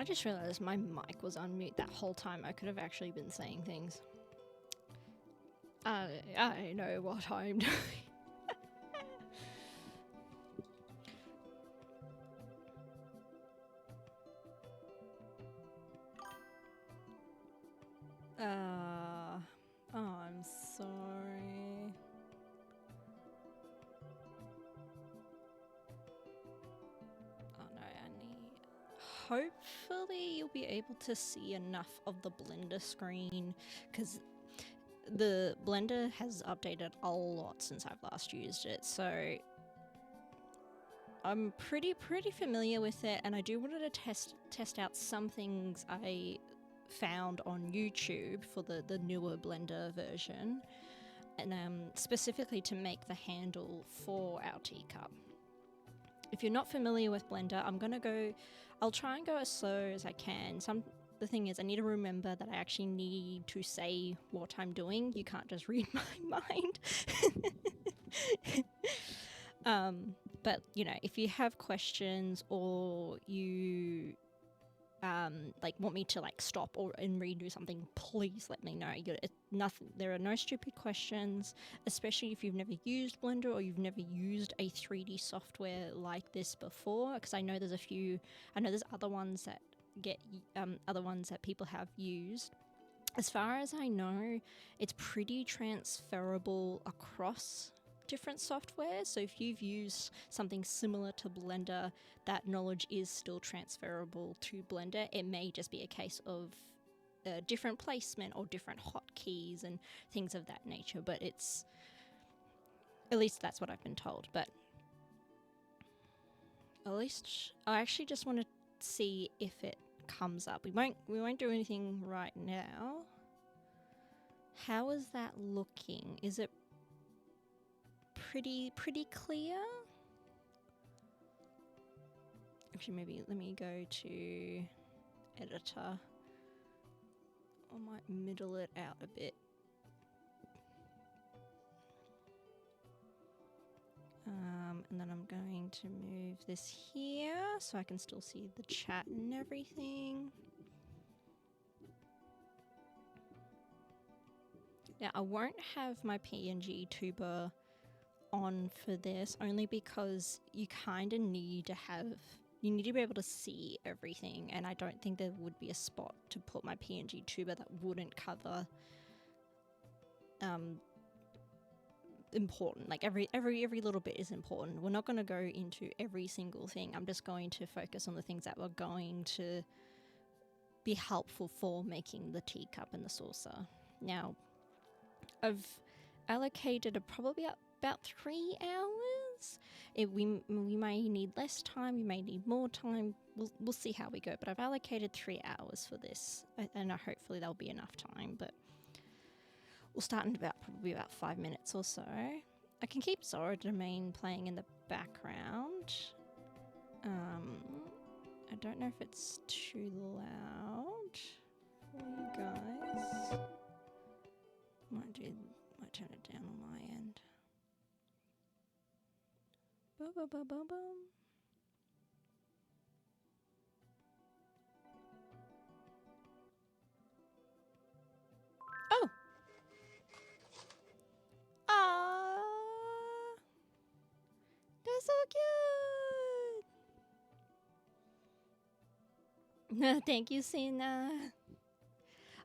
I just realized my mic was on mute that whole time. I could have actually been saying things. I know what I'm doing. Oh, I'm sorry. Oh no, I need... Hopefully you'll be able to see enough of the Blender screen, because the Blender has updated a lot since I've last used it, so I'm pretty familiar with it, and I do want to test out some things I found on YouTube for the newer Blender version, and specifically to make the handle for our teacup. If you're not familiar with Blender, I'll try and go as slow as I can. The thing is, I need to remember that I actually need to say what I'm doing. You can't just read my mind. But, you know, if you have questions or you want me to stop and redo something, please let me know. There are no stupid questions, especially if you've never used Blender or you've never used a 3D software like this before, because I know there's other ones that people have used. As far as I know, it's pretty transferable across different software, so if you've used something similar to Blender, that knowledge is still transferable to Blender. It may just be a case of different placement or different hotkeys and things of that nature, but at least that's what I've been told. But at least I actually just want to see if it comes up. We won't do anything right now. How is that looking? Is it pretty clear? Actually, maybe let me go to editor. I might middle it out a bit. And then I'm going to move this here so I can still see the chat and everything. Now, I won't have my PNG tuber on for this, only because you kind of need to be able to see everything, and I don't think there would be a spot to put my PNG tuber that wouldn't cover important. Like every little bit is important. We're not going to go into every single thing. I'm just going to focus on the things that were going to be helpful for making the teacup and the saucer. Now, I've allocated probably about 3 hours. We may need less time, we may need more time. We'll see how we go. But I've allocated 3 hours for this, and hopefully there'll be enough time. But we'll start in probably about 5 minutes or so. I can keep Zora Domain playing in the background. I don't know if it's too loud for you guys. Might turn it down on my end. Ba-ba-ba-ba-bum. Oh! Aww! They're so cute! Thank you, Sina.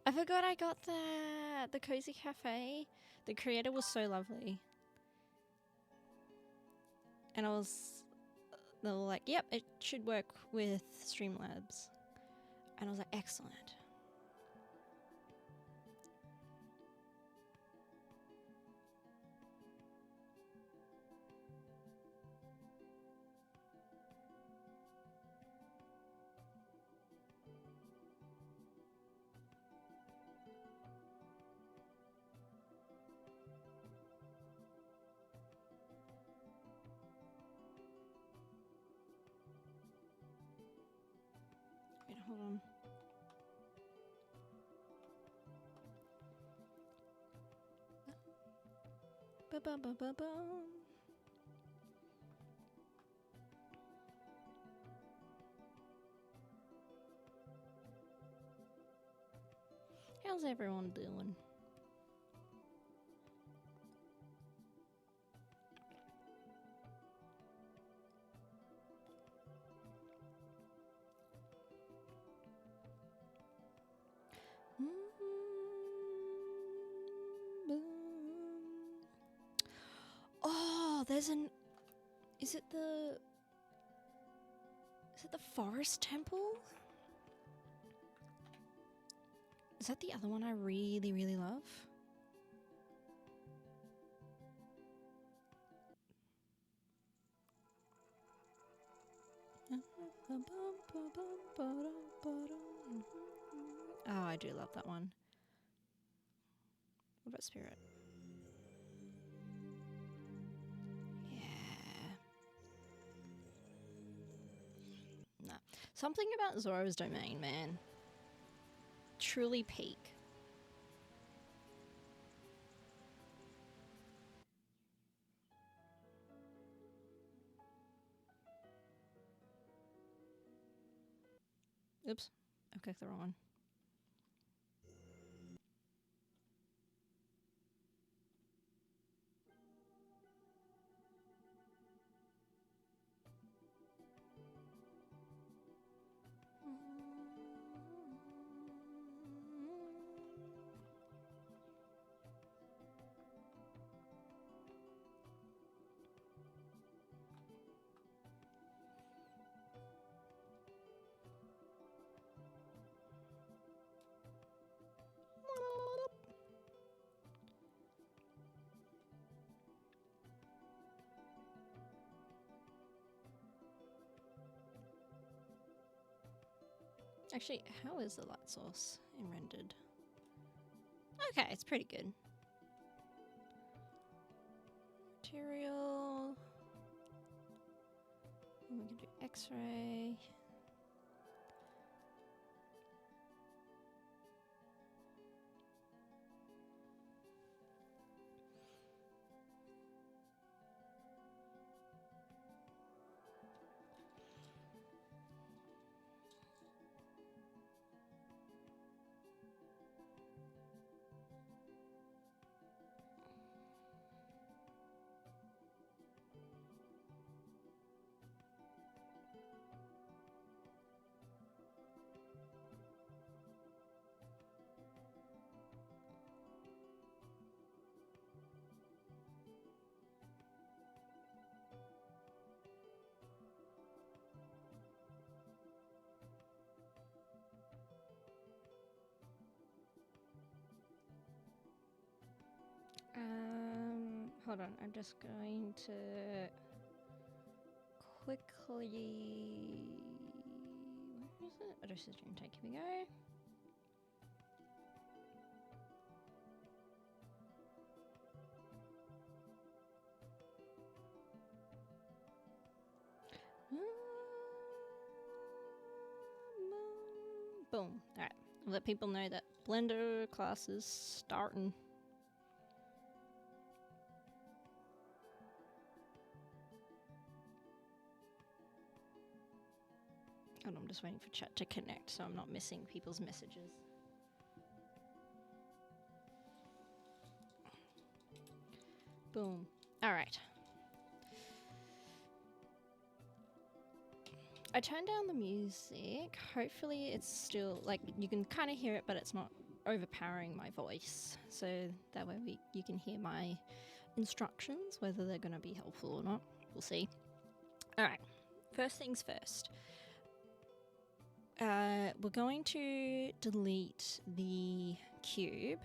I forgot I got that! The Cozy Cafe. The creator was so lovely. And they were like, yep, it should work with Streamlabs. And I was like, excellent. Wait, hold on. Ba-ba-ba-ba-bum. How's everyone doing? Oh, there's an... Is it the forest temple? Is that the other one I really, really love? Oh, I do love that one. What about Spirit? Yeah. Nah. Something about Zora's Domain, man. Truly peak. Oops. I've clicked the wrong one. Actually, how is the light source in rendered? Okay, it's pretty good. Material. And we can do X-ray. Hold on, I'm just going to quickly... Where is it? Auto system take, here we go. Boom. Alright, let people know that Blender class is starting. And I'm just waiting for chat to connect so I'm not missing people's messages. Boom. Alright. I turned down the music. Hopefully it's still, like, you can kind of hear it, but it's not overpowering my voice. So that way you can hear my instructions, whether they're going to be helpful or not. We'll see. Alright. First things first. We're going to delete the cube.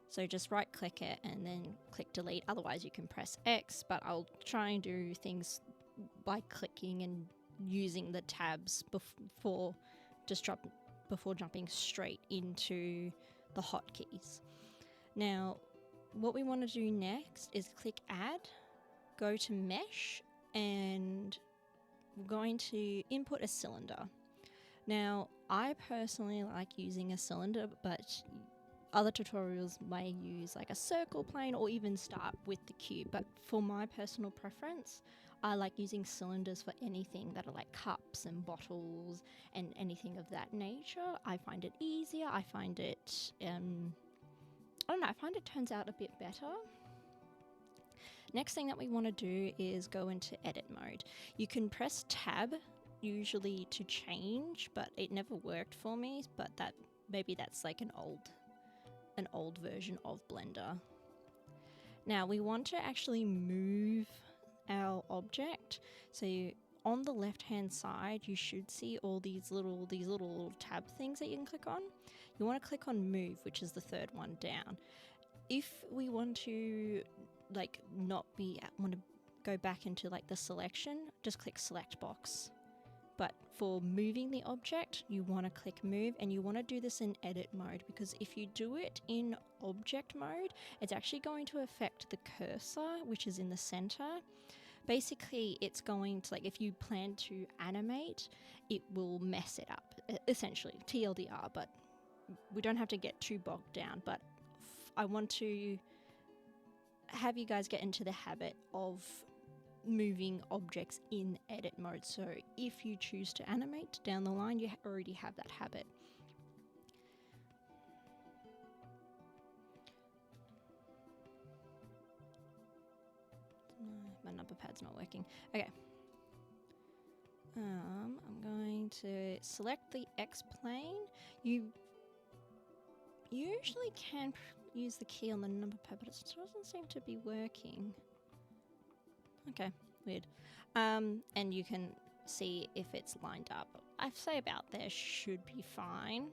So just right click it and then click delete. Otherwise you can press X, but I'll try and do things by clicking and using the tabs before jumping straight into the hotkeys. Now, what we want to do next is click add, go to mesh, and we're going to input a cylinder. Now, I personally like using a cylinder, but other tutorials may use like a circle plane or even start with the cube, but for my personal preference, I like using cylinders for anything that are like cups and bottles and anything of that nature. I find it easier. I find it, I don't know, I find it turns out a bit better. Next thing that we want to do is go into edit mode. You can press tab usually to change, but it never worked for me, but maybe that's like an old version of Blender. Now we want to actually move our object. So on the left hand side you should see all these little tab things that you can click on. You want to click on move, which is the third one down. If we want to like want to go back into like the selection, just click select box. But for moving the object, you want to click move, and you want to do this in edit mode, because if you do it in object mode, it's actually going to affect the cursor, which is in the center. Basically, it's going to, like, if you plan to animate, it will mess it up, essentially, TLDR, but we don't have to get too bogged down. But I want to have you guys get into the habit of moving objects in edit mode, so if you choose to animate down the line, you already have that habit. My number pad's not working. Okay. I'm going to select the X plane. You usually can use the key on the number pad, but it doesn't seem to be working. Okay, weird. And you can see if it's lined up. I'd say about there should be fine.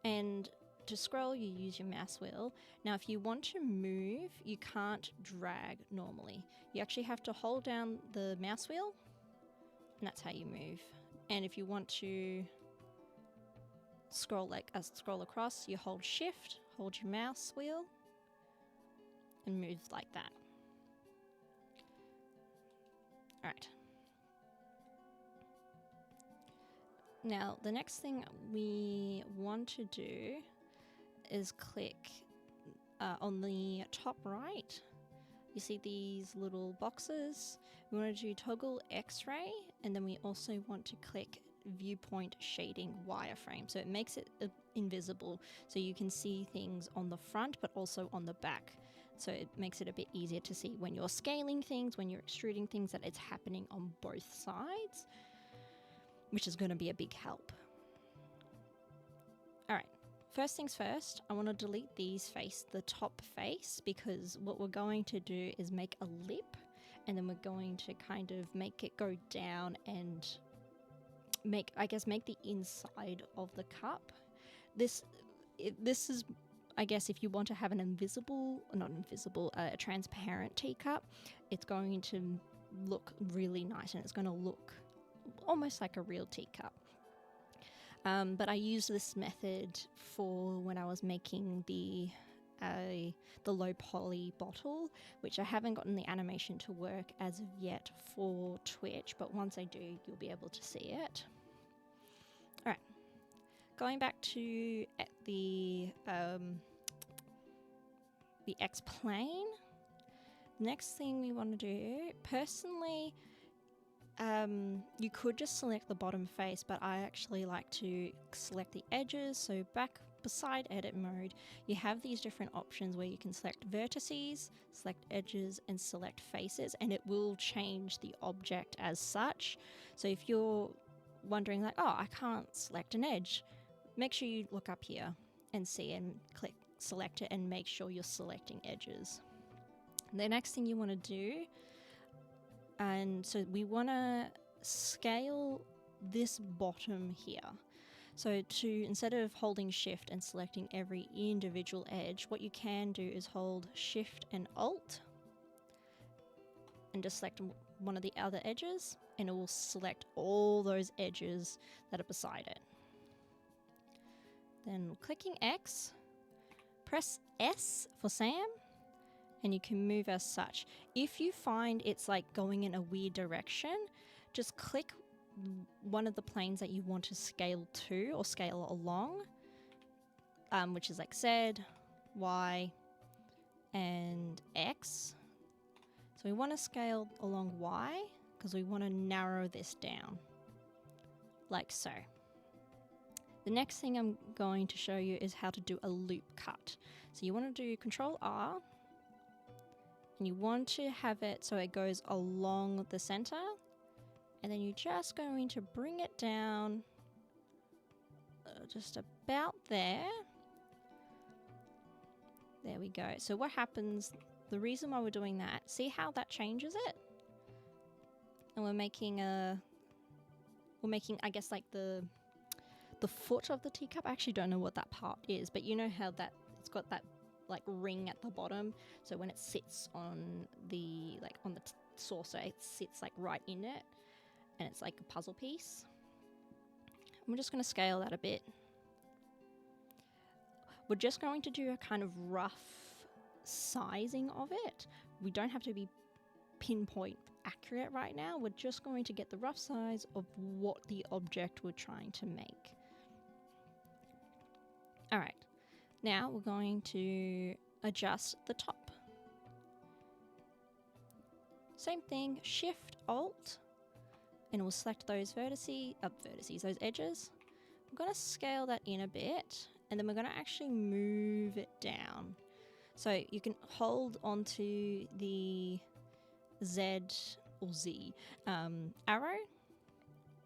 And to scroll, you use your mouse wheel. Now, if you want to move, you can't drag normally. You actually have to hold down the mouse wheel, and that's how you move. And if you want to scroll scroll across, you hold shift, hold your mouse wheel, and move like that. Alright. Now, the next thing we want to do is click on the top right. You see these little boxes. We want to do toggle X-ray, and then we also want to click viewpoint shading wireframe. So it makes it invisible, so you can see things on the front, but also on the back. So it makes it a bit easier to see when you're scaling things, when you're extruding things, that it's happening on both sides, which is going to be a big help. All right, first things first, I want to delete the top face, because what we're going to do is make a lip, and then we're going to kind of make it go down and make the inside of the cup. This is, I guess, if you want to have an a transparent teacup, it's going to look really nice, and it's going to look almost like a real teacup. But I used this method for when I was making the low poly bottle, which I haven't gotten the animation to work as of yet for Twitch, but once I do, you'll be able to see it. All right, going back to the X plane. Next thing we want to do, personally, you could just select the bottom face, but I actually like to select the edges. So back beside edit mode, you have these different options where you can select vertices, select edges, and select faces, and it will change the object as such. So if you're wondering like, oh, I can't select an edge, make sure you look up here and see and click select it, and make sure you're selecting edges. The next thing you want to do, and so we want to scale this bottom here. So instead of holding shift and selecting every individual edge, what you can do is hold shift and alt and just select one of the other edges, and it will select all those edges that are beside it. Then clicking X, press S for Sam, and you can move as such. If you find it's like going in a weird direction, just click one of the planes that you want to scale to or scale along, which is like Z, Y, and X. So we want to scale along Y because we want to narrow this down, like so. The next thing I'm going to show you is how to do a loop cut. So you want to do Control R, and you want to have it so it goes along the center, and then you're just going to bring it down just about there. There we go. So what happens, the reason why we're doing that, see how that changes it? And we're making I guess like the foot of the teacup. I actually don't know what that part is, but you know how that it's got that like ring at the bottom. So when it sits on the saucer, it sits like right in it, and it's like a puzzle piece. I'm just going to scale that a bit. We're just going to do a kind of rough sizing of it. We don't have to be pinpoint accurate right now. We're just going to get the rough size of what the object we're trying to make. All right, now we're going to adjust the top. Same thing, Shift Alt, and we'll select those those edges. I'm going to scale that in a bit, and then we're going to actually move it down. So you can hold onto the Z or Z arrow,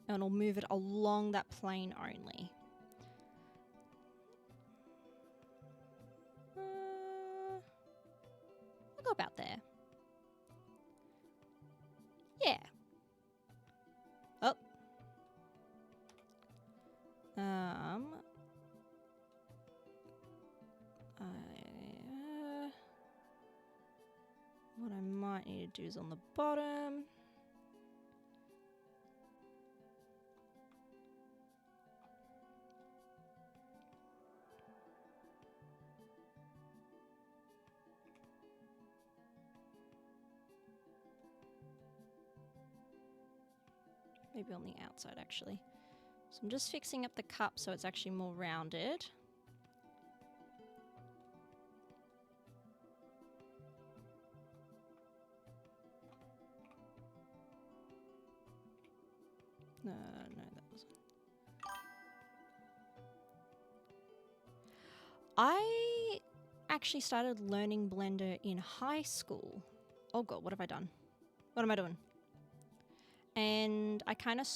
and it'll move it along that plane only. I'll go about there. Yeah. Oh. What I might need to do is on the bottom. Maybe on the outside, actually. So I'm just fixing up the cup so it's actually more rounded. No, that wasn't. I actually started learning Blender in high school. Oh god, what have I done? What am I doing? And I kind of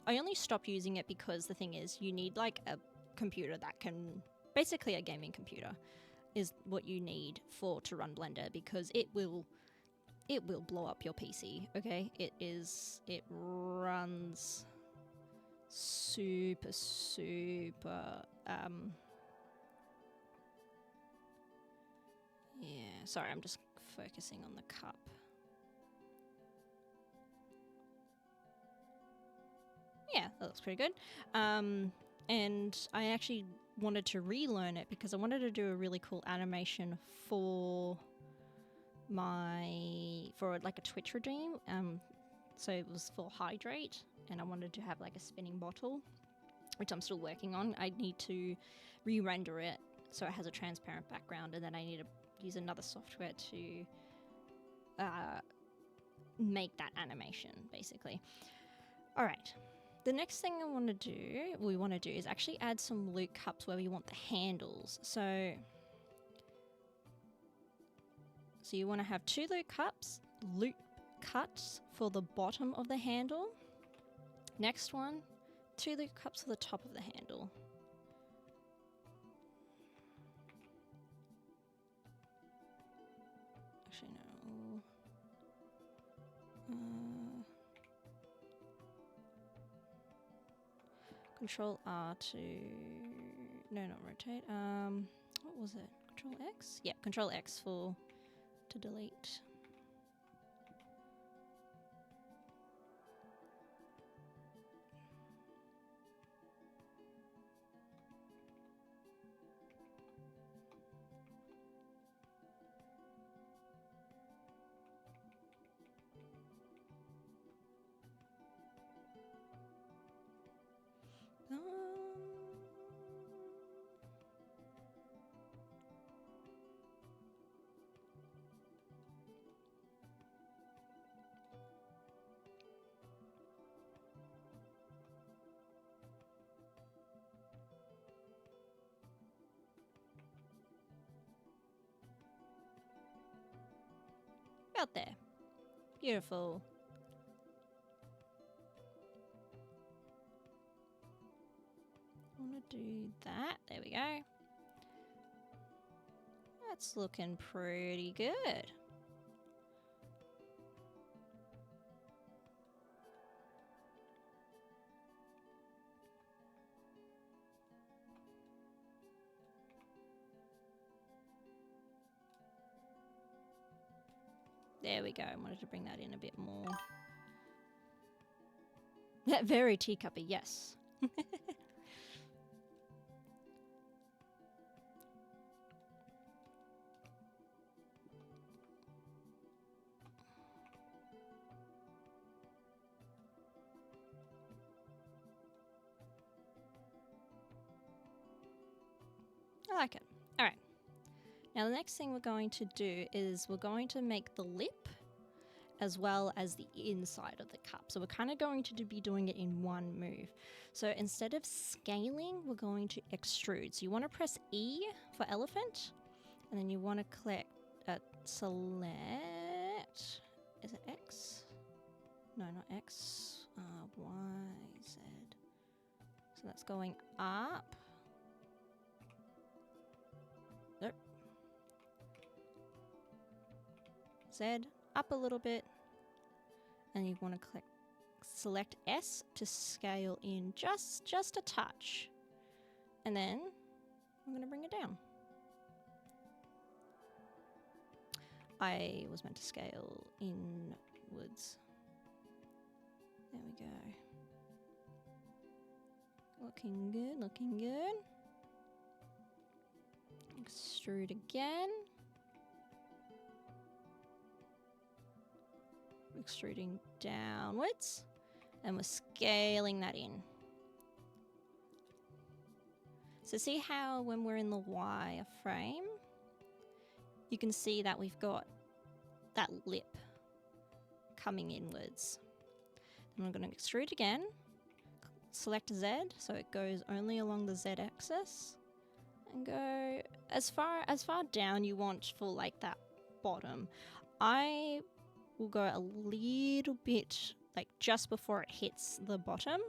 I only stopped using it because the thing is, you need like a computer that can, basically a gaming computer is what you need to run Blender, because it will blow up your PC. Okay, it runs super yeah, sorry, I'm just focusing on the cup. Yeah, that looks pretty good. And I actually wanted to relearn it because I wanted to do a really cool animation for like a Twitch redeem. So it was for Hydrate, and I wanted to have like a spinning bottle, which I'm still working on. I need to re-render it so it has a transparent background, and then I need to use another software to make that animation, basically. All right. The next thing we want to do is actually add some loop cups where we want the handles. So you want to have 2 loop cuts for the bottom of the handle. Next one, 2 loop cups for the top of the handle. Actually, no. Control R to... No, not rotate. What was it? Control X? Yeah, Control X to delete. About there. Beautiful. I want to do that. There we go. That's looking pretty good. There we go. I wanted to bring that in a bit more. Very teacuppy, yes. I like it. All right. Now the next thing we're going to do is we're going to make the lip as well as the inside of the cup. So we're kind of going to be doing it in one move. So instead of scaling, we're going to extrude. So you want to press E for elephant, and then you want to select, is it X? No, not X, Y, Z. So that's going up. Nope. Z, up a little bit, and you want to select S to scale in just a touch, and then I'm going to bring it down. I was meant to scale inwards. There we go. Looking good, looking good. Extrude again. Extruding downwards, and we're scaling that in. So see how when we're in the wireframe, you can see that we've got that lip coming inwards. And I'm going to extrude again, select Z so it goes only along the Z axis, and go as far down you want for like that bottom. I will go a little bit like just before it hits the bottom,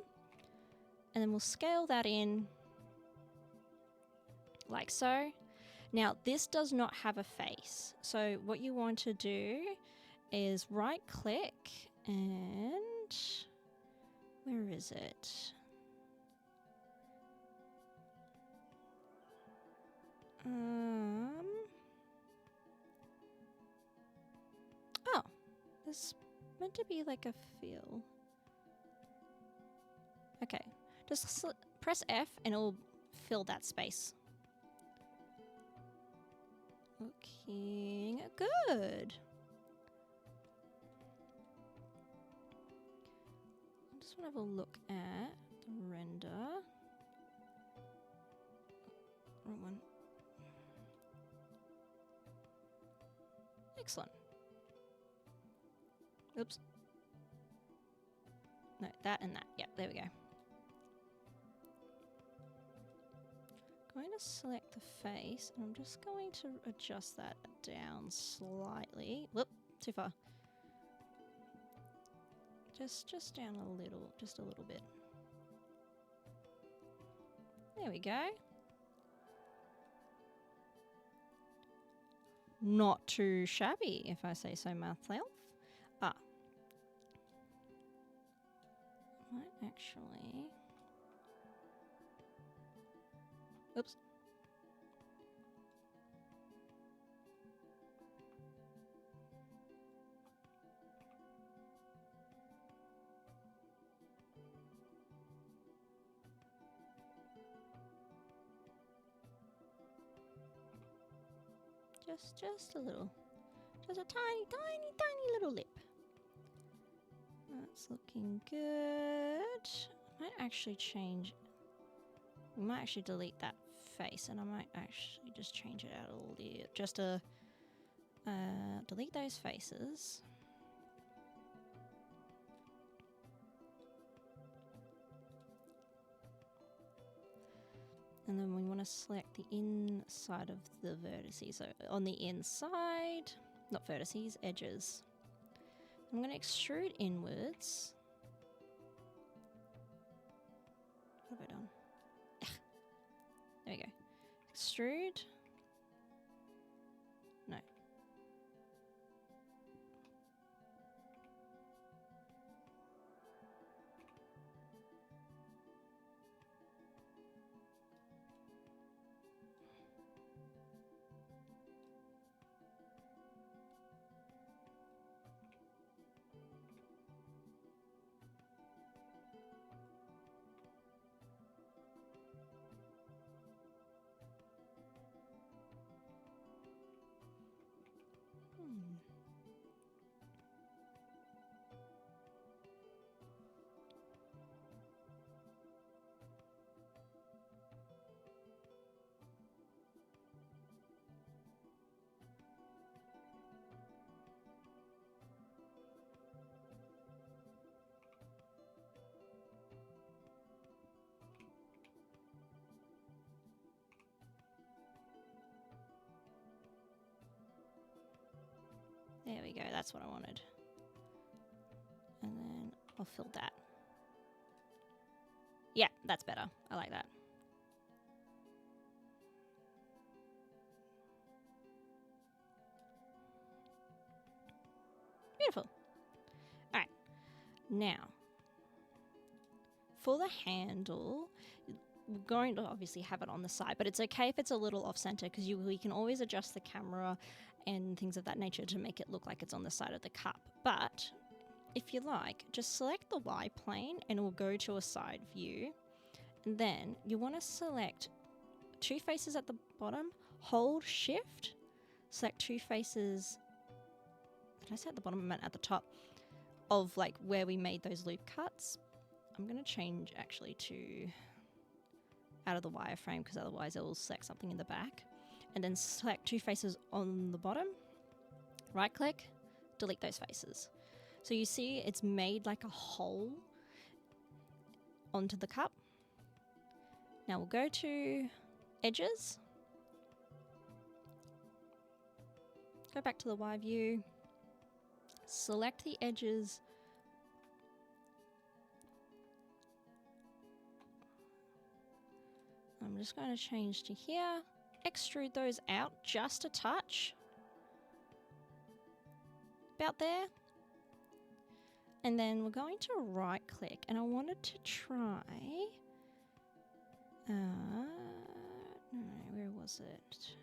and then we'll scale that in like so. Now this does not have a face, so what you want to do is right click and where is it? Oh, this meant to be like a fill. Okay, just press F and it'll fill that space. Looking good. I just want to have a look at the render. Wrong one. Excellent. Oops. No, that and that. Yep, there we go. Going to select the face, and I'm just going to adjust that down slightly. Whoop, too far. Just down a little, just a little bit. There we go. Not too shabby, if I say so myself. Might actually... Oops. Just a little. Just a tiny, tiny, tiny little lip. That's looking good. I might actually change... We might actually delete that face, and I might actually just change it out a little. Just to delete those faces. And then we want to select the inside of the vertices. So on the inside, not vertices, edges. I'm going to extrude inwards. What have I done? There we go. Extrude. No. There we go, that's what I wanted. And then I'll fill that. Yeah, that's better. I like that. Beautiful. All right, now for the handle, we're going to obviously have it on the side, but it's okay if it's a little off center because we can always adjust the camera and things of that nature to make it look like it's on the side of the cup. But if you like, just select the Y plane and it will go to a side view. And then you want to select two faces at the bottom, hold shift, select two faces. Did I say at the bottom? I meant at the top of like where we made those loop cuts. I'm going to change actually to out of the wireframe because otherwise it will select something in the back. And then select two faces on the bottom, right click, delete those faces. So you see it's made like a hole onto the cup. Now we'll go to edges, go back to the Y view, select the edges, I'm just going to change to here, extrude those out just a touch, about there. And then we're going to right click and I wanted to try, no, where was it?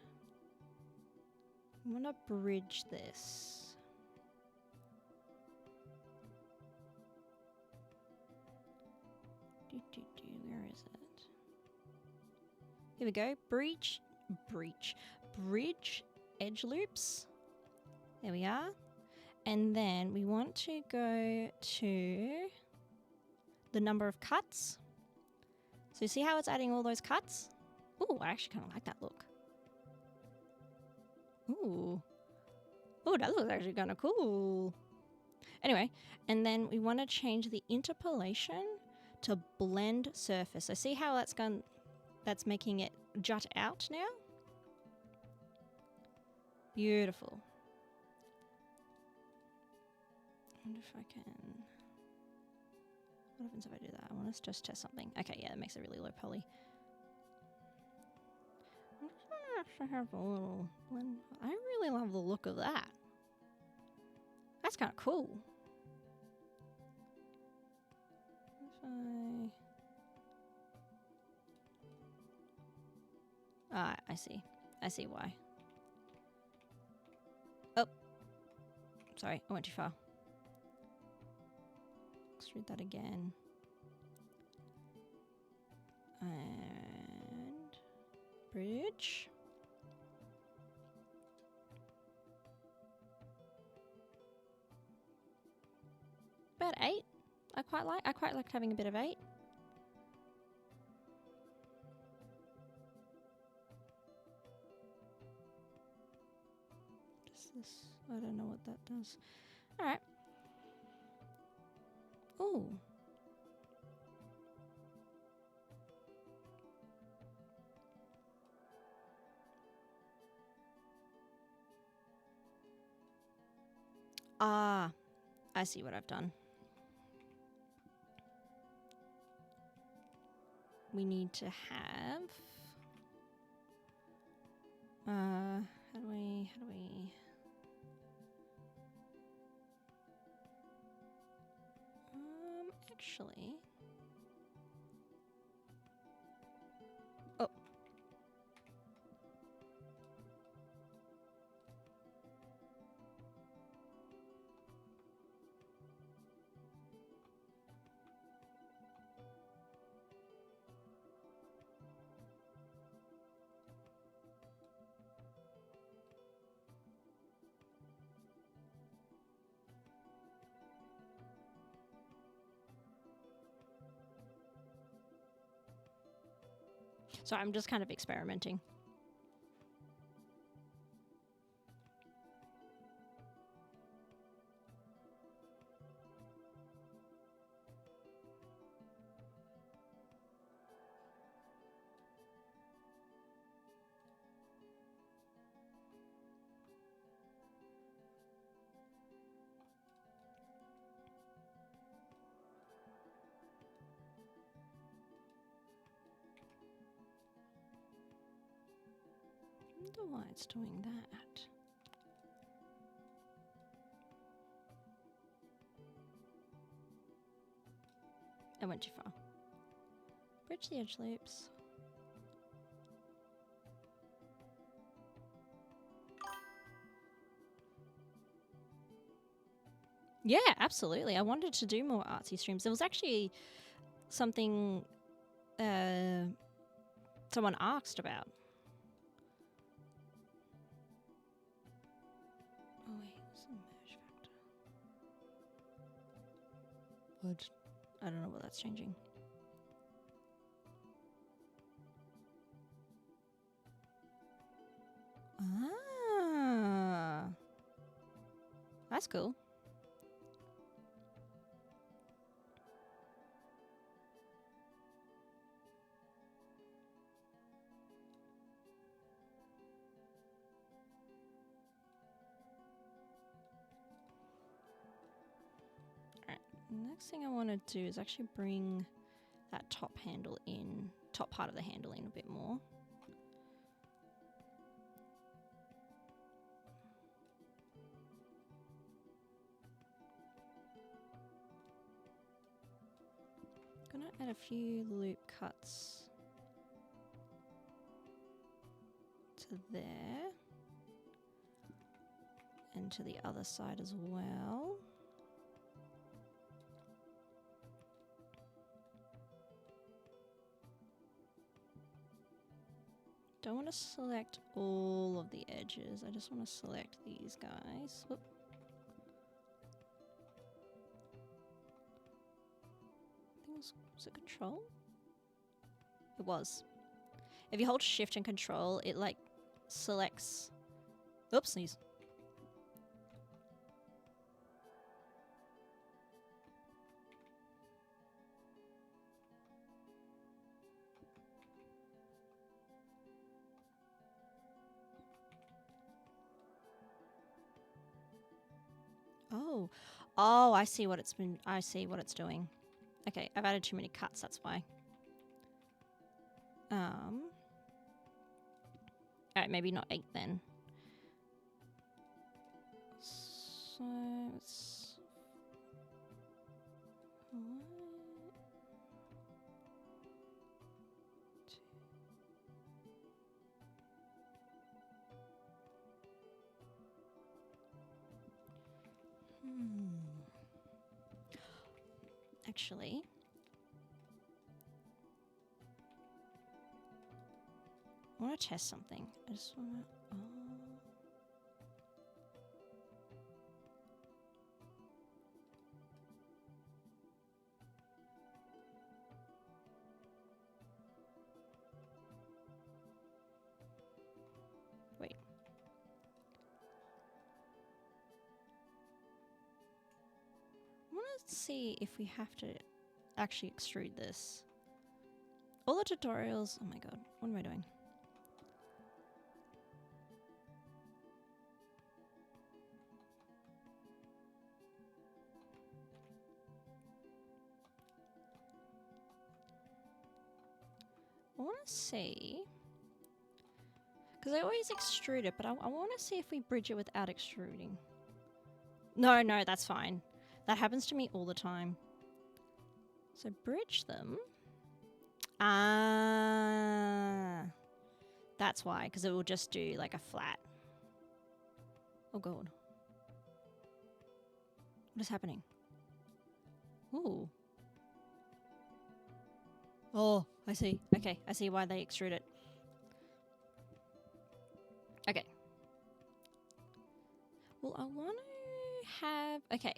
I want to bridge this. Where is it? Here we go. Bridge edge loops. There we are. And then we want to go to the number of cuts. So you see how it's adding all those cuts? Ooh, I actually kind of like that look. Ooh, that looks actually kind of cool. Anyway, and then we want to change the interpolation to blend surface. So see how that's making it jut out now? Beautiful. I wonder if I can... What happens if I do that? I want to just test something. Okay, yeah, it makes it really low poly. I just want to have a little blend. I really love the look of that. That's kind of cool. If I see. I see why. Oh. Sorry, I went too far. Extrude that again. And bridge. About 8. I quite like having a bit of 8. Just this. I don't know what that does. All right. Ooh. Ah, I see what I've done. We need to have... how do we... actually... Oh. So I'm just kind of experimenting. I wonder why it's doing that. I went too far. Bridge the edge loops. Yeah, absolutely. I wanted to do more artsy streams. There was actually something someone asked about. Oh wait, what's the merge factor? What? I don't know what that's changing. Ah, that's cool. Alright, next thing I want to do is actually bring that top handle in, top part of the handle in a bit more. Gonna add a few loop cuts to there and to the other side as well. Don't want to select all of the edges. I just want to select these guys. Whoop. I think was it control? It was. If you hold shift and control, it like selects. Oopsies. Oh. Oh, I see what it's been. I see what it's doing. Okay, I've added too many cuts, that's why. Alright, maybe not 8 then. So it's actually, I want to test something. I just want to. Oh. Wait. I want to see if we have to actually extrude this. All the tutorials. Oh my god, what am I doing? want to see, because I always extrude it, but I want to see if we bridge it without extruding. No, that's fine. That happens to me all the time. So bridge them. Ah, that's why, because it will just do like a flat. Oh god. What is happening? Ooh. Oh, I see. Okay, I see why they extrude it. Okay. Well, I want to have... Okay.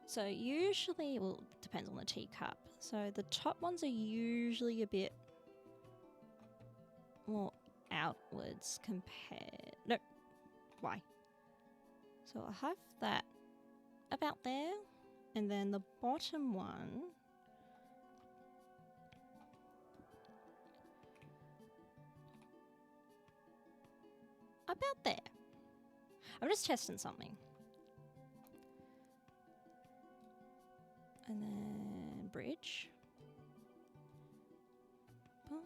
So usually... Well, it depends on the teacup. So the top ones are usually a bit more outwards compared... No. Why? So I'll have that about there. And then the bottom one... about there. I'm just testing something. And then bridge. Boom.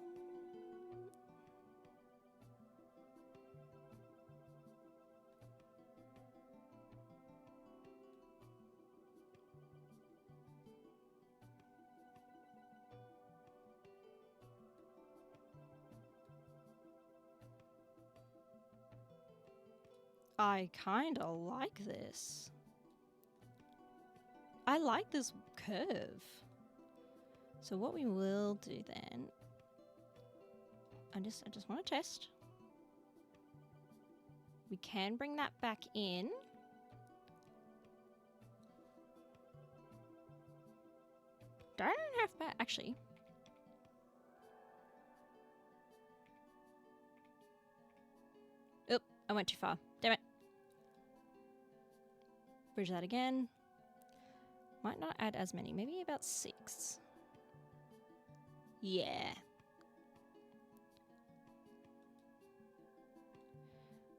I kinda like this. I like this curve. So what we will do then, I just want to test. We can bring that back in. Don't have back, actually. Oop, I went too far. Damn it. Bridge that again. Might not add as many, maybe about 6. Yeah.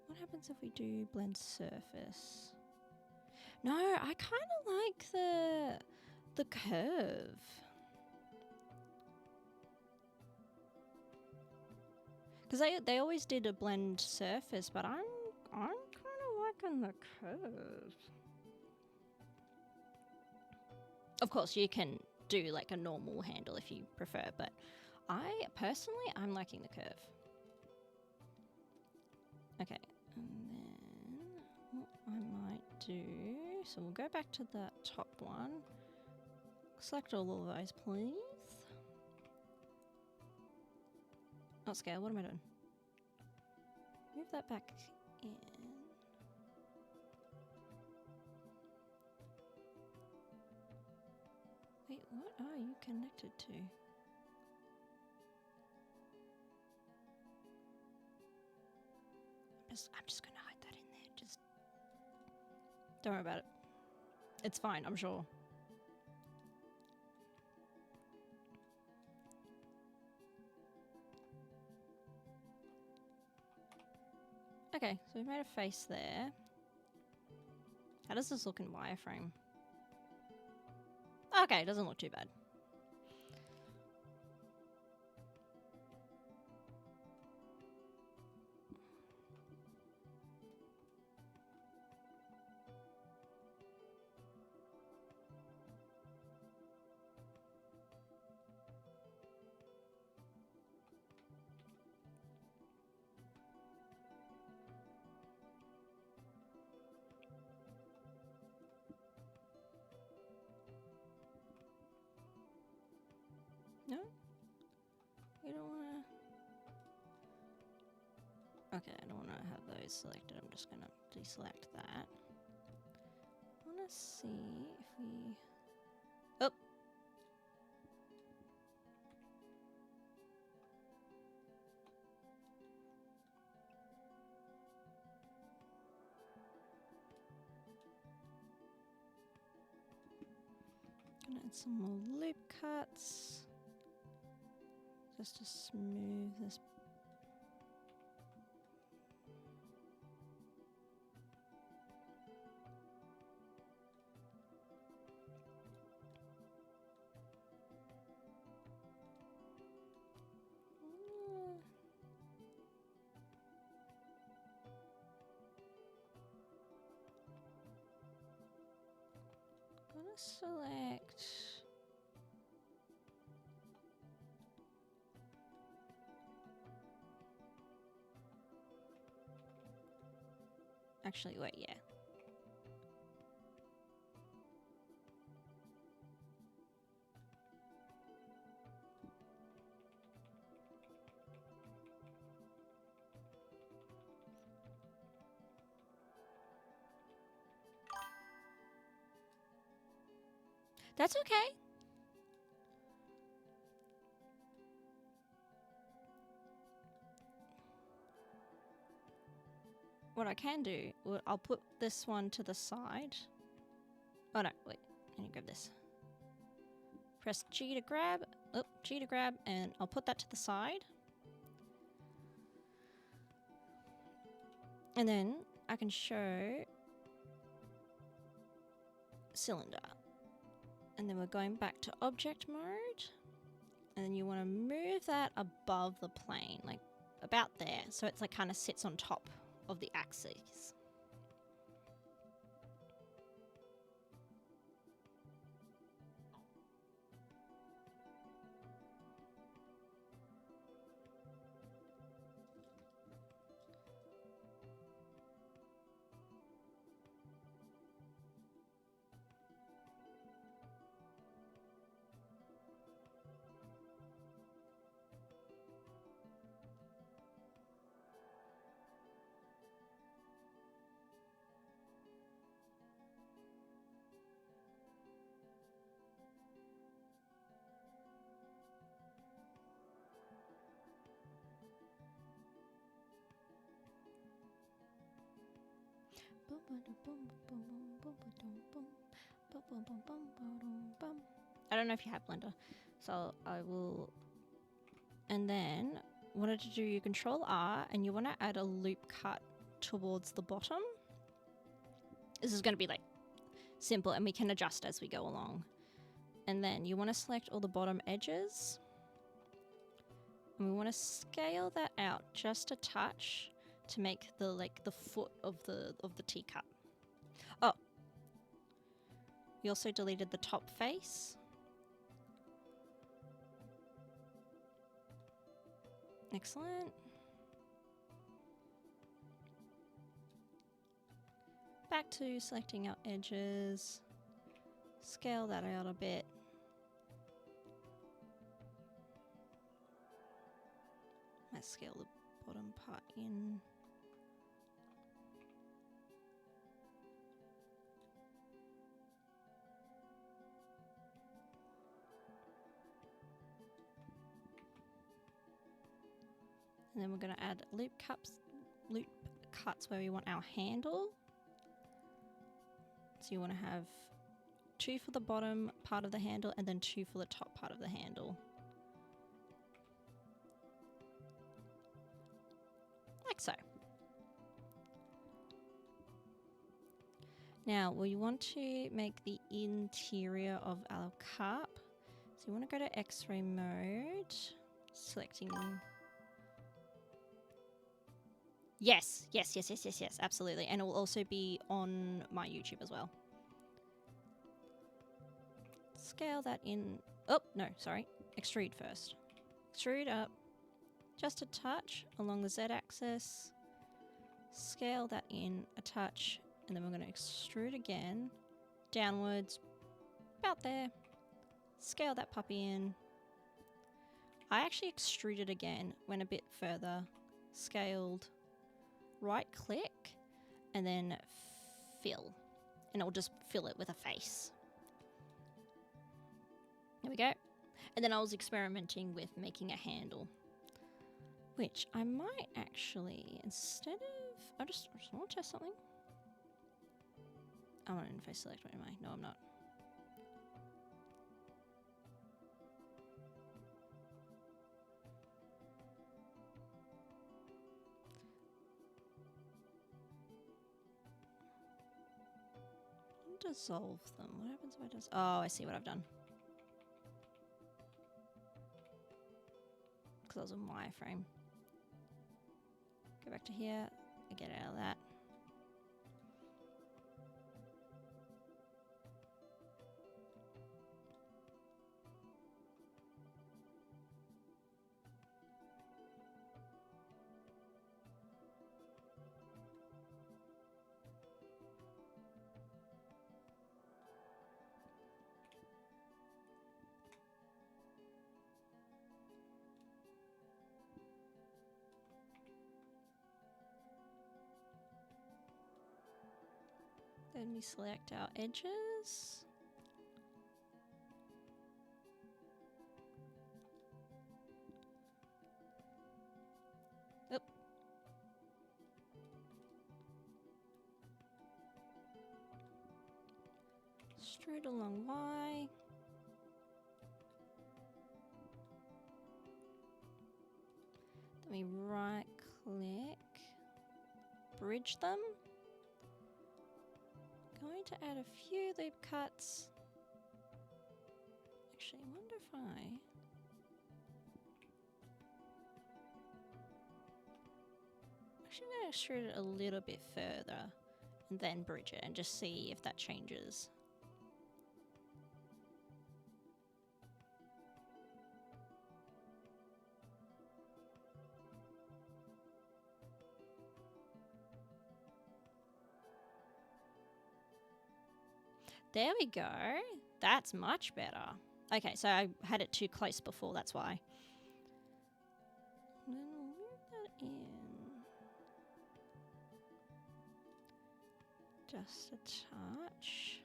What happens if we do blend surface? No, I kind of like the curve. Because they always did a blend surface, but I'm kind of liking the curve. Of course, you can do like a normal handle if you prefer, but I'm liking the curve. Okay, and then what I might do, so we'll go back to that top one. Select all of those, please. Not scale, what am I doing? Move that back in. Wait, what are you connected to? I'm just gonna hide that in there. Just don't worry about it. It's fine, I'm sure. Okay, so we've made a face there. How does this look in wireframe? Okay, it doesn't look too bad. No? You don't wanna... Okay, I don't wanna have those selected. I'm just gonna deselect that. I wanna see if we... Oh! Gonna add some more loop cuts. Just to smooth this. select... Actually, wait, yeah. That's okay. What I can do, I'll put this one to the side. Oh no, wait, I need to grab this. Press G to grab, G to grab, and I'll put that to the side. And then I can show cylinder. And then we're going back to object mode. And then you want to move that above the plane, like about there. So it's like kind of sits on top of the axis. I don't know if you have Blender, so I will. And then wanted to do Control R, and you want to add a loop cut towards the bottom. This is going to be like simple, and we can adjust as we go along. And then you want to select all the bottom edges, and we want to scale that out just a touch to make the foot of the teacup. Oh, we also deleted the top face. Excellent. Back to selecting our edges. Scale that out a bit. Let's scale the bottom part in. And then we're going to add loop cuts where we want our handle. So you want to have 2 for the bottom part of the handle and then 2 for the top part of the handle. Like so. Now we want to make the interior of our cup. So you want to go to X-ray mode, selecting... Yes, absolutely. And it will also be on my YouTube as well. Scale that in. Oh, no, sorry. Extrude first. Extrude up just a touch along the Z-axis. Scale that in a touch. And then we're going to extrude again. Downwards. About there. Scale that puppy in. I actually extruded again. Went a bit further. Scaled. Right click and then fill, and it'll just fill it with a face. There we go. And then I was experimenting with making a handle, which I might actually, instead of, I just want to test something. I'm on an face select, am I? No, I'm not. Dissolve them. What happens if I just... Oh, I see what I've done. Because that was a wireframe. Go back to here. Get out of that. Then we select our edges. Oop. Straight along Y. Then we right click, bridge them. Going to add a few loop cuts. Actually, I wonder if I... Actually, I'm going to extrude it a little bit further and then bridge it and just see if that changes. There we go. That's much better. Okay, so I had it too close before, that's why. Then we'll move that in. Just a touch.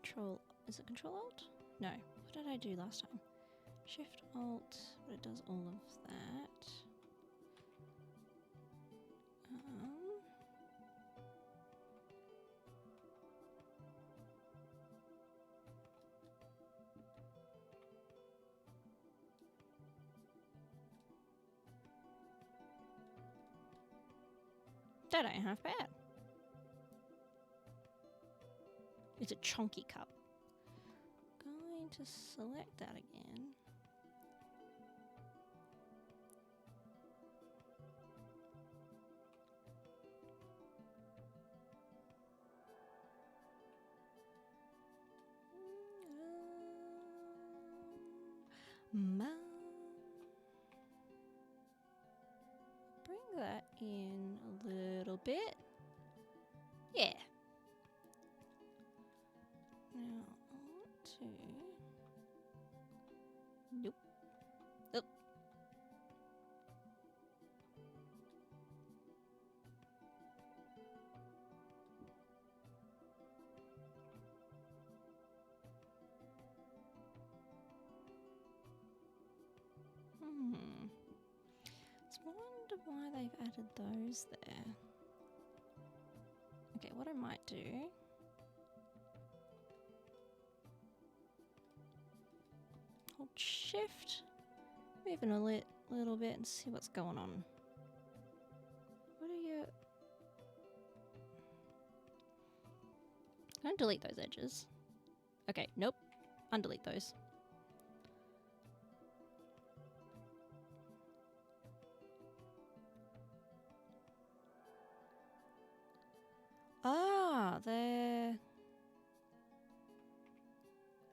Control, is it Control Alt? No. What did I do last time? Shift Alt, but it does all of that. That ain't half bad. It's a chunky cup. Going to select that again. Bring that in a little bit. Yeah. Now I want to... Nope. Oop. I wonder why they've added those there. Okay, what I might do... Hold shift, move in a little bit and see what's going on. What are you... Can I delete those edges? Okay, nope. Undelete those. Ah, they're...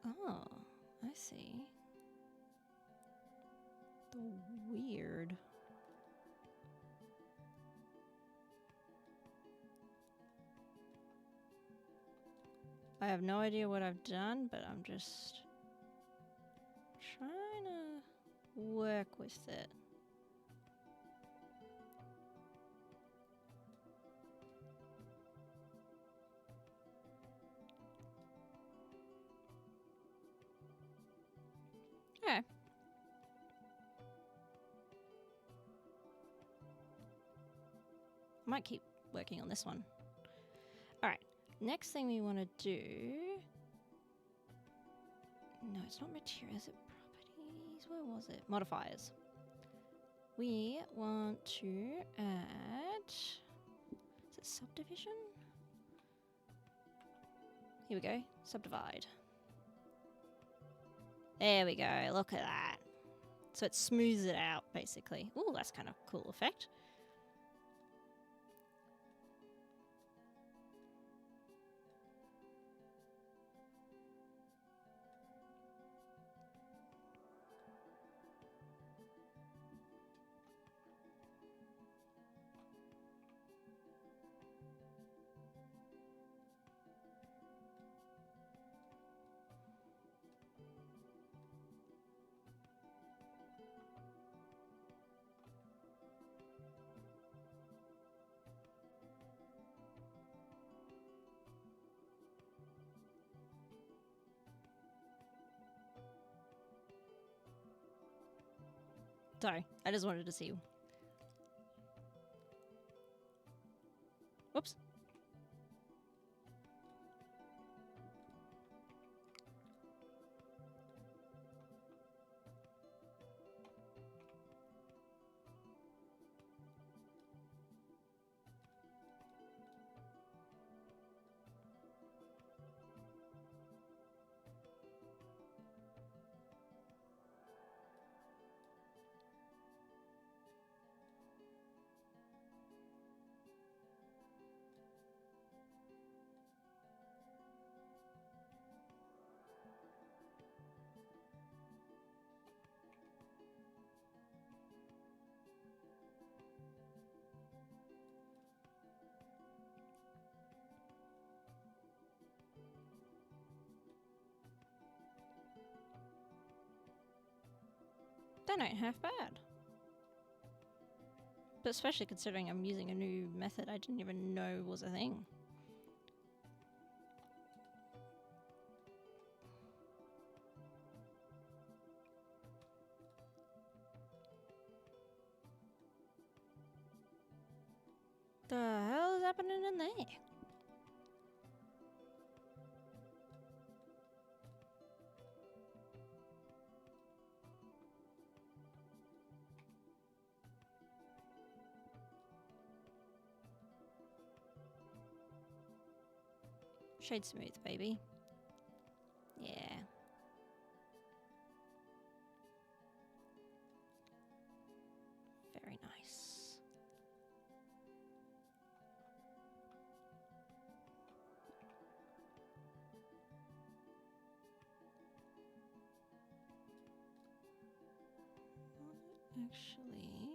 Oh, I see. Weird. I have no idea what I've done, but I'm just trying to work with it. Okay. Might keep working on this one. Alright, next thing we want to do... No, it's not material, is it properties? Where was it? Modifiers. We want to add... Is it subdivision? Here we go, subdivide. There we go, look at that. So it smooths it out, basically. Ooh, that's kind of a cool effect. Sorry, I just wanted to see. Whoops. That ain't half bad. But especially considering I'm using a new method I didn't even know was a thing. The hell is happening in there? Shade smooth, baby. Yeah. Very nice. Actually...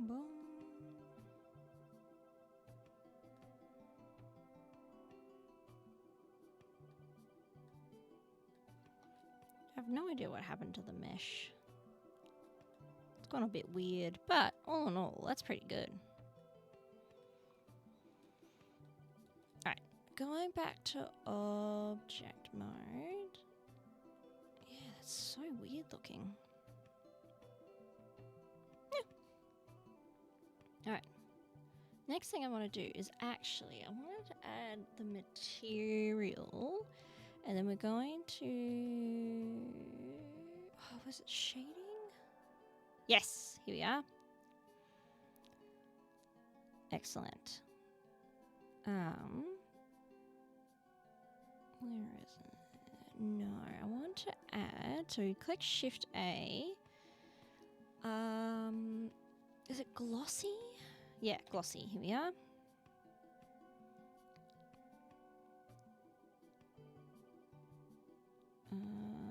boom. I have no idea what happened to the mesh. It's gone a bit weird, but all in all, that's pretty good. Alright, going back to object mode. Yeah, that's so weird looking. Alright. Next thing I want to do is actually, I wanted to add the material, and then we're going to... Oh, was it shading? Yes, here we are. Excellent. Where is it? No, I want to add, so you click Shift A. Is it glossy? Yeah, glossy. Here we are.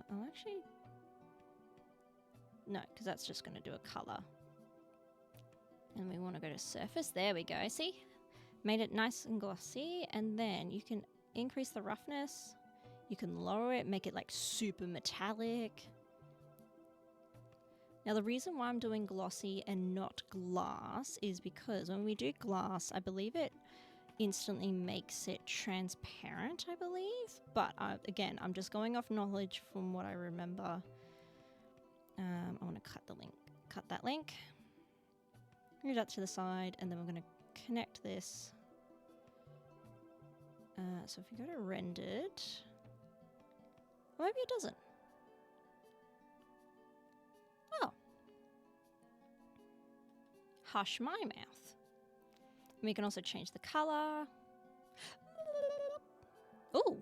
I'll actually... No, because that's just going to do a color. And we want to go to surface. There we go. See? Made it nice and glossy. And then you can increase the roughness. You can lower it, make it like super metallic. Now the reason why I'm doing glossy and not glass is because when we do glass, I believe it instantly makes it transparent, I believe. But again, I'm just going off knowledge from what I remember. I want to cut that link, move that to the side, and then we're going to connect this. So if you go to rendered, or maybe it doesn't. Oh. Hush my mouth. And we can also change the color. Ooh.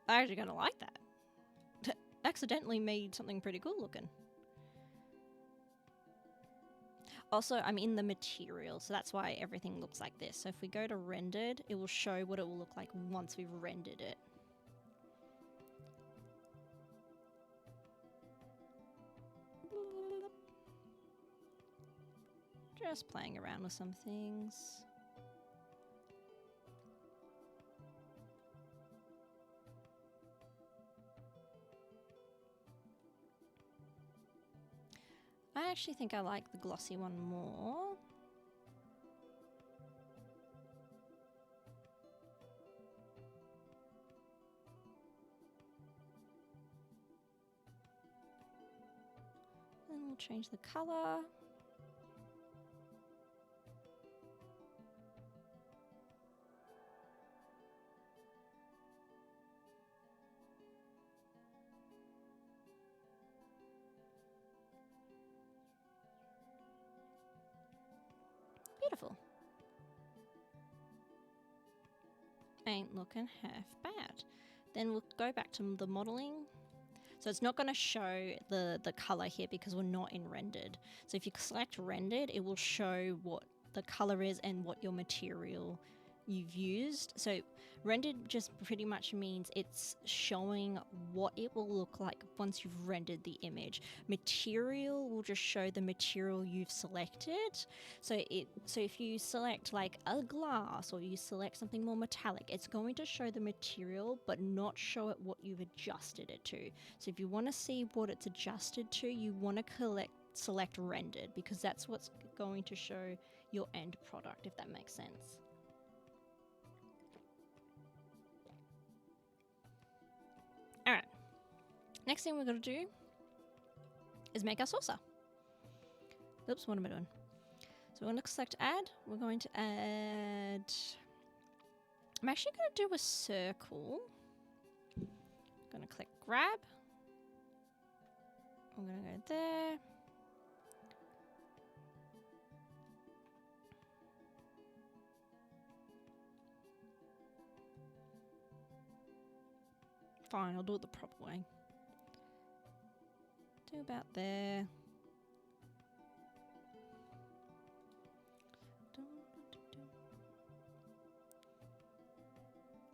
I'm actually gonna like that. Accidentally made something pretty cool looking. Also, I'm in the material, so that's why everything looks like this. So if we go to rendered, it will show what it will look like once we've rendered it. Just playing around with some things. I actually think I like the glossy one more. Then we'll change the color. Beautiful. Ain't looking half bad. Then we'll go back to the modeling. So it's not going to show the color here because we're not in rendered. So if you select rendered, it will show what the color is and what your material you've used. So rendered just pretty much means it's showing what it will look like once you've rendered the image. Material will just show the material you've selected. So if you select like a glass or you select something more metallic, it's going to show the material but not show it what you've adjusted it to. So if you want to see what it's adjusted to, you want to select rendered, because that's what's going to show your end product, if that makes sense. Alright, next thing we're going to do is make our saucer. Oops, what am I doing? So we're going to select add. We're going to add... I'm actually going to do a circle. I'm going to click grab. I'm going to go there. Fine, I'll do it the proper way. Do about there. There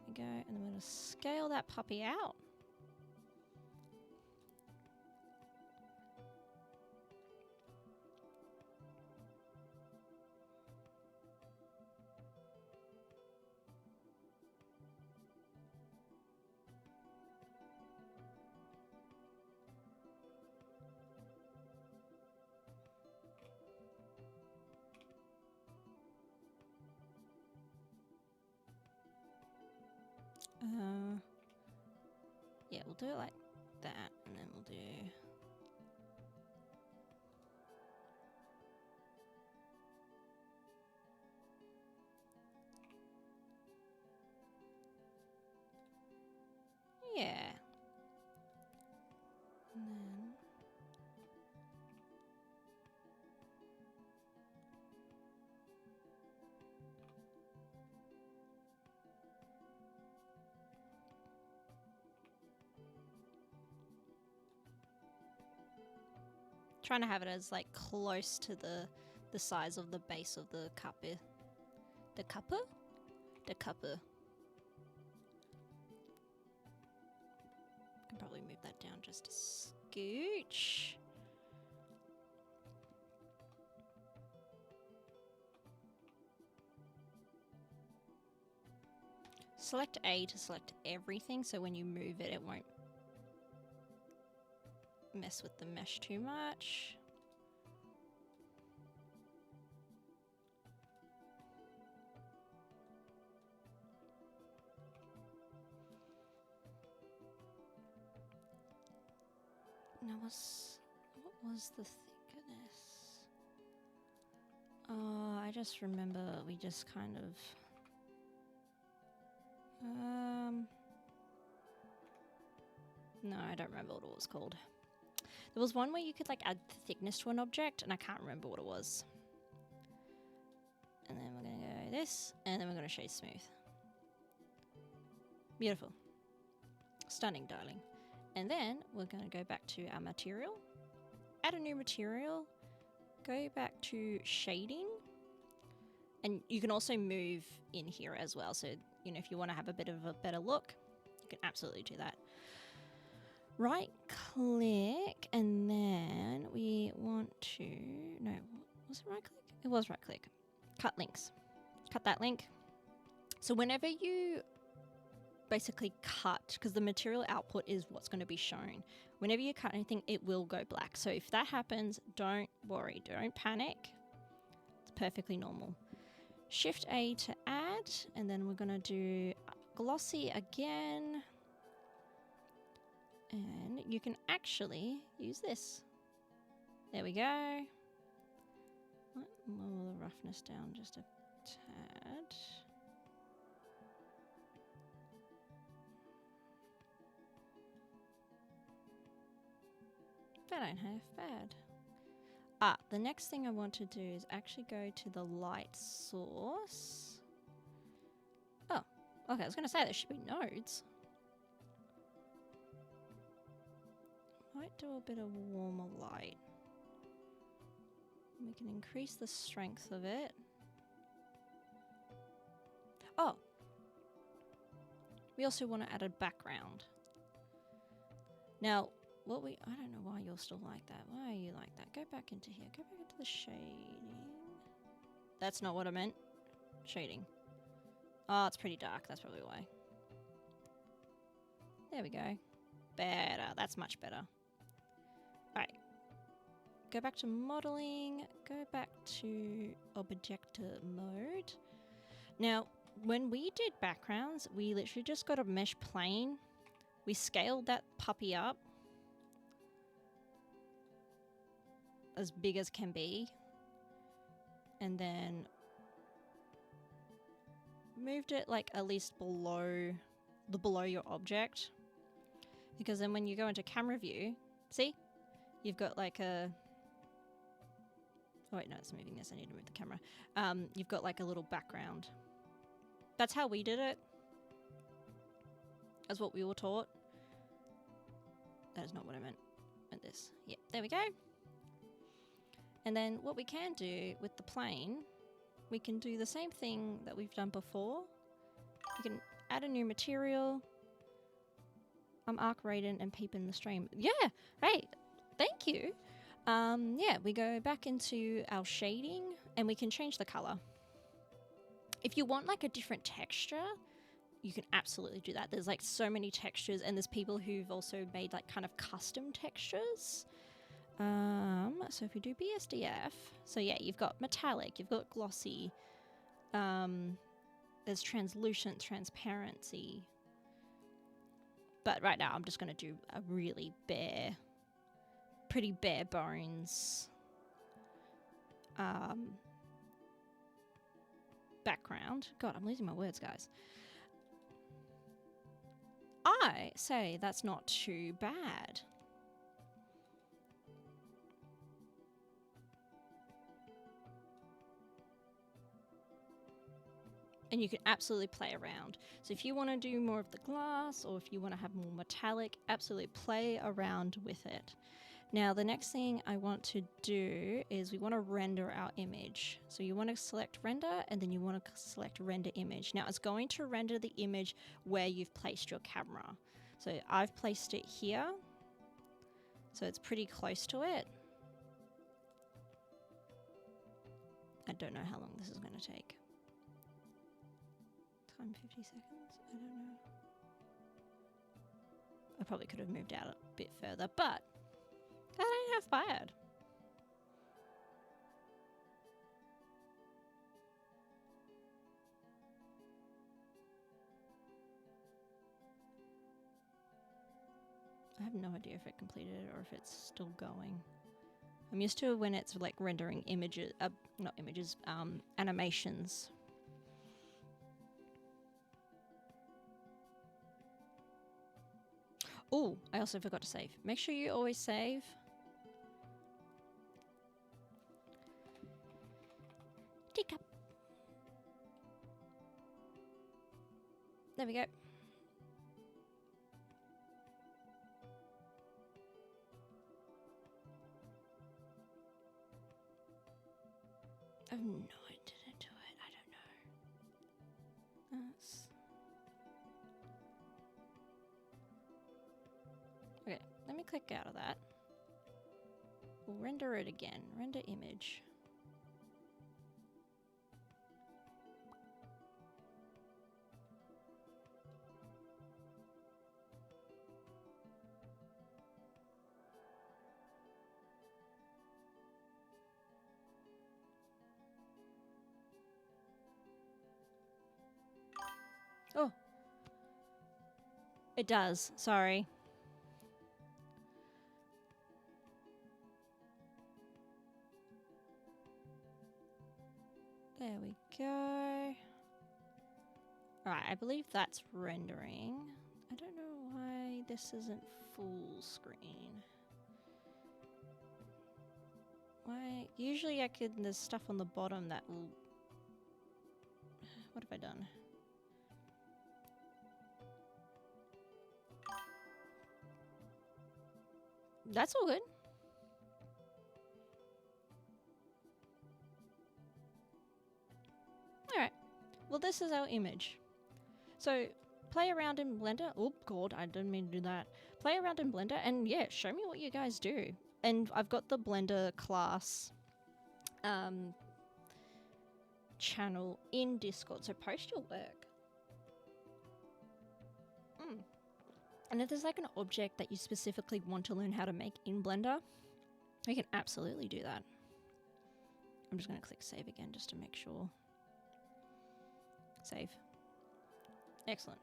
we go, and then we're going to scale that puppy out. Yeah, we'll do it like that, and then we'll do... Yeah. And then... trying to have it as like close to the size of the base of the cup. The cupper? The cupper. Can probably move that down just a scooch. Select A to select everything, so when you move it, it won't mess with the mesh too much. Now what was the thickness? Oh, I just remember we just kind of no, I don't remember what it was called. There was one where you could like add thickness to an object, and I can't remember what it was. And then we're gonna go this, and then we're gonna shade smooth. Beautiful. Stunning, darling. And then we're gonna go back to our material, add a new material, go back to shading, and you can also move in here as well. So, you know, if you want to have a bit of a better look, you can absolutely do that. Right click, and then we want to, no, was it right click? It was right click. Cut links. Cut that link. So whenever you basically cut, because the material output is what's going to be shown, whenever you cut anything, it will go black. So if that happens, don't worry, don't panic. It's perfectly normal. Shift A to add, and then we're going to do glossy again. And you can actually use this. There we go. Lower the roughness down just a tad. That ain't half bad. Ah, the next thing I want to do is actually go to the light source. Oh, okay, I was going to say there should be nodes. Might do a bit of warmer light. We can increase the strength of it. Oh! We also want to add a background. Now, I don't know why you're still like that. Why are you like that? Go back into here. Go back into the shading. That's not what I meant. Shading. Oh, it's pretty dark. That's probably why. There we go. Better. That's much better. Alright. Go back to modeling. Go back to objector mode. Now, when we did backgrounds, we literally just got a mesh plane. We scaled that puppy up as big as can be. And then moved it like at least below your object. Because then when you go into camera view, see? You've got like a... Oh wait, no, it's moving this. I need to move the camera. You've got like a little background. That's how we did it. That's what we were taught. That is not what I meant. I meant this. Yep, there we go. And then what we can do with the plane, we can do the same thing that we've done before. You can add a new material. I'm arc raiden and peep in the stream. Yeah, hey, thank you. Yeah, we go back into our shading and we can change the color. If you want like a different texture, you can absolutely do that. There's like so many textures, and there's people who've also made like kind of custom textures. So if we do BSDF, so yeah, you've got metallic, you've got glossy, there's translucent, transparency. But right now I'm just going to do a really pretty bare bones background. God, I'm losing my words, guys. I say that's not too bad. And you can absolutely play around. So if you want to do more of the glass, or if you want to have more metallic, absolutely play around with it. Now, the next thing I want to do is we want to render our image. So you want to select render, and then you want to select render image. Now, it's going to render the image where you've placed your camera. So I've placed it here. So it's pretty close to it. I don't know how long this is going to take. Time 50 seconds? I don't know. I probably could have moved out a bit further, but that ain't half bad. I have no idea if it completed it or if it's still going. I'm used to when it's like rendering images, not images, animations. Oh, I also forgot to save. Make sure you always save. Teacup. There we go. Oh no, I didn't do it. I don't know. Okay, let me click out of that. We'll render it again. Render image. Oh. It does. Sorry. There we go. Alright, I believe that's rendering. I don't know why this isn't full screen. Why? Usually there's stuff on the bottom that will... What have I done? That's all good. Alright. Well, this is our image. So, play around in Blender. Oh, God, I didn't mean to do that. Play around in Blender and, yeah, show me what you guys do. And I've got the Blender class channel in Discord, so post your work. And if there's like an object that you specifically want to learn how to make in Blender, you can absolutely do that. I'm just going to click save again just to make sure. Save. Excellent.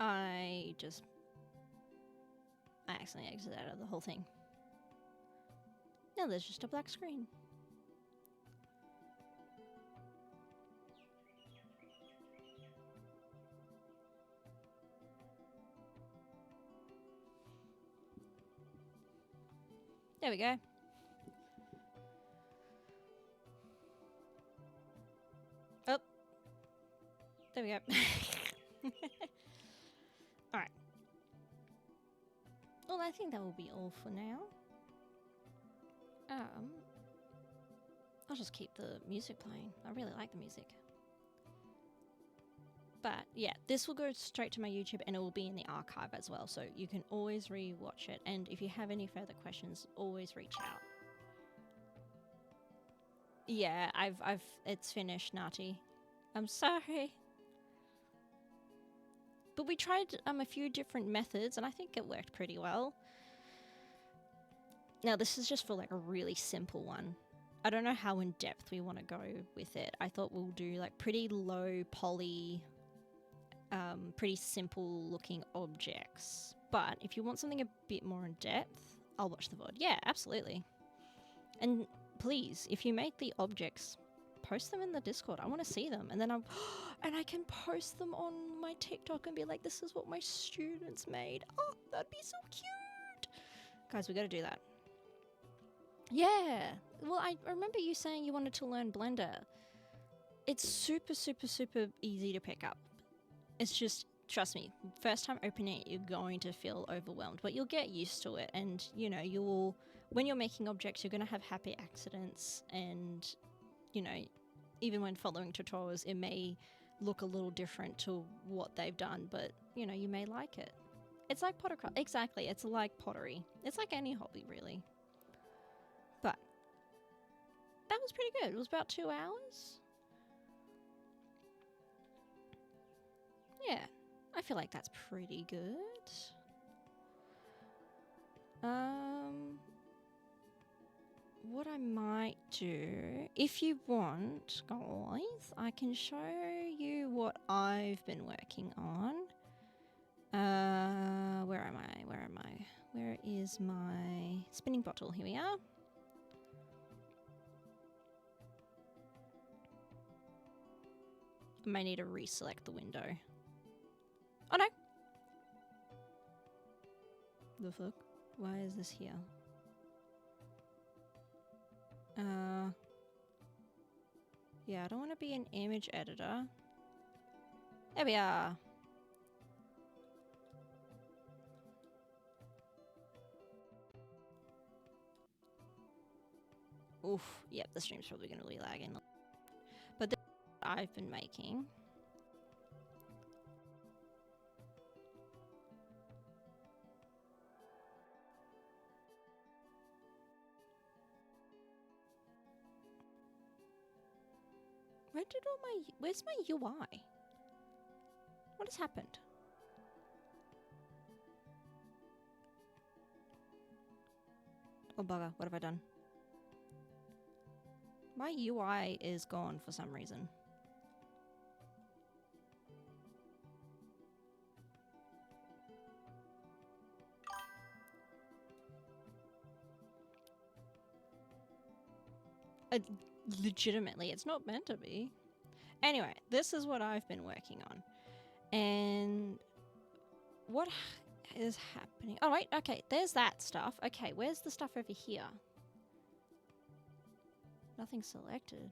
I accidentally exited out of the whole thing. Now there's just a black screen. There we go. Oh. There we go. Alright. Well, I think that will be all for now. I'll just keep the music playing. I really like the music. But yeah, this will go straight to my YouTube and it will be in the archive as well. So you can always re-watch it. And if you have any further questions, always reach out. Yeah, it's finished, Nati. I'm sorry. But we tried a few different methods and I think it worked pretty well. Now this is just for like a really simple one. I don't know how in depth we want to go with it. I thought we'll do like pretty low poly, pretty simple looking objects. But if you want something a bit more in depth, I'll watch the VOD. Yeah, absolutely. And please, if you make the objects, post them in the Discord. I want to see them. And then and I can post them on my TikTok and be like, this is what my students made. Oh, that'd be so cute. Guys, we got to do that. Yeah. Well, I remember you saying you wanted to learn Blender. It's super, super, super easy to pick up. It's just, trust me, first time opening it, you're going to feel overwhelmed, but you'll get used to it. And, you know, you will, when you're making objects, you're going to have happy accidents. And, you know, even when following tutorials, it may look a little different to what they've done, but, you know, you may like it. It's like pottercraft. Exactly. It's like pottery. It's like any hobby, really. But that was pretty good. It was about 2 hours. Yeah, I feel like that's pretty good. What what I might do, if you want, guys, I can show you what I've been working on. Where am I? Where am I? Where is my spinning bottle? Here we are. I may need to reselect the window. Oh no! The fuck? Why is this here? Yeah, I don't want to be an image editor. There we are. Oof, yep, the stream's probably going to be lagging. But this is what I've been making. Where's my UI? What has happened? Oh bugger, what have I done? My UI is gone for some reason. Legitimately, it's not meant to be. Anyway, this is what I've been working on. And what is happening? Oh, wait, okay, there's that stuff. Okay, where's the stuff over here? Nothing selected.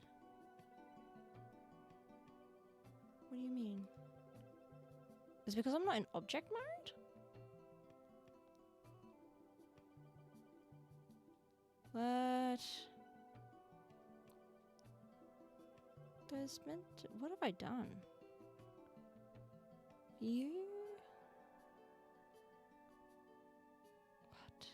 What do you mean? Is it because I'm not in object mode? What? There's meant to, what have I done? You? What?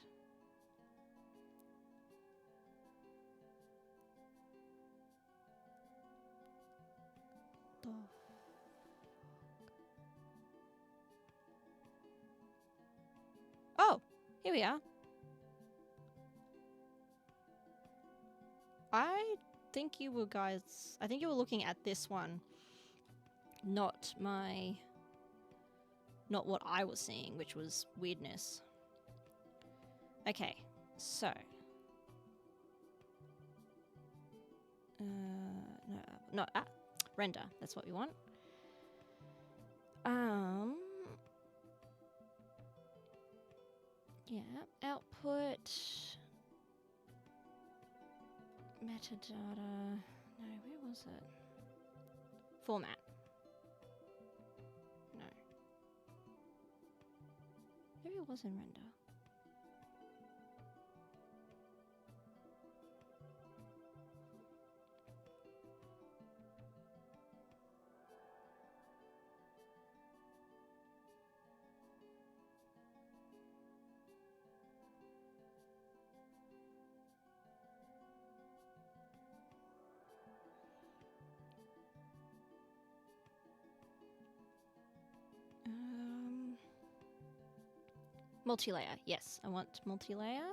The fuck? Oh, here we are. I think you were guys, I think you were looking at this one, not what I was seeing, which was weirdness. Okay, so render, that's what we want. Yeah, output metadata. No, where was it? Format. No. Maybe it was in render. Multi-layer. Yes, I want multi-layer.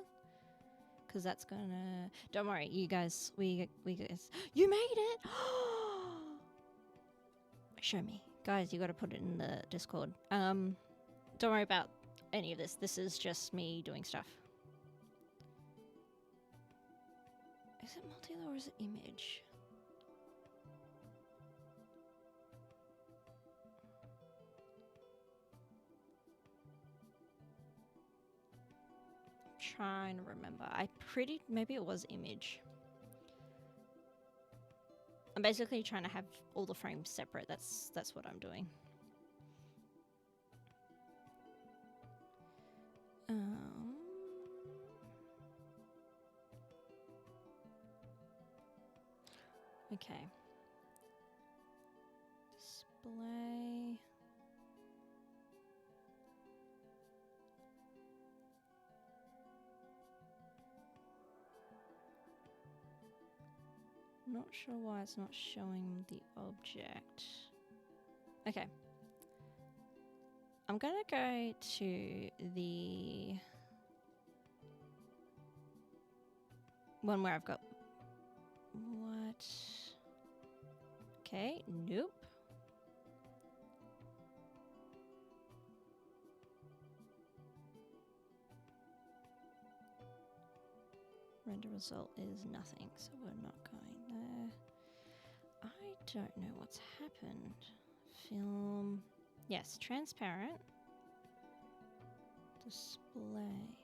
Because that's gonna... Don't worry, you guys. We guys... You made it! Show me. Guys, you gotta put it in the Discord. Don't worry about any of this. This is just me doing stuff. Is it multi-layer or is it image? Trying to remember. Maybe it was image. I'm basically trying to have all the frames separate. That's what I'm doing. Okay. Display. Not sure why it's not showing the object. Okay. I'm gonna go to the... one where I've got what? Okay, nope. Render result is nothing, so we're not going there. I don't know what's happened. Film. Yes, transparent. Display.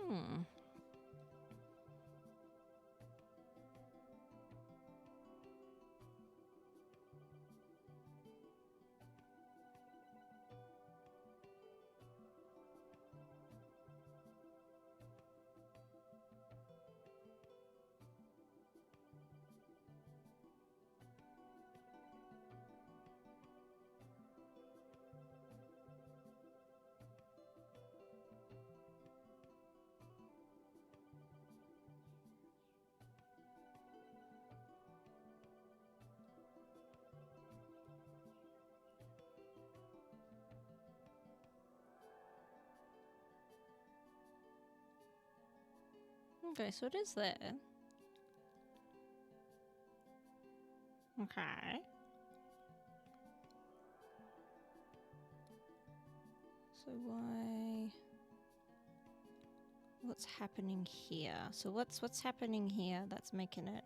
Hmm. Okay, so it is there. Okay. So why? What's happening here? So what's happening here that's making it?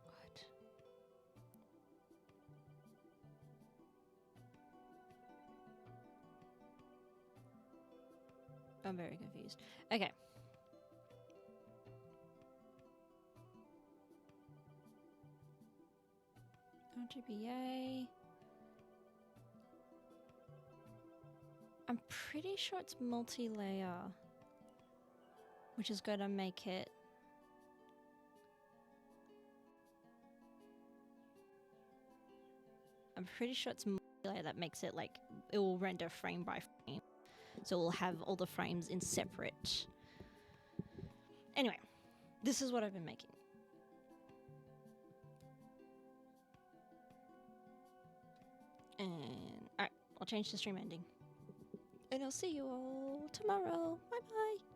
What? I'm very confused. Okay. RGBA. I'm pretty sure it's multi-layer, which is going to make it. I'm pretty sure it's multi-layer that makes it like it will render frame by frame, so we'll have all the frames in separate. Anyway, this is what I've been making. And alright, I'll change the stream ending. And I'll see you all tomorrow. Bye bye.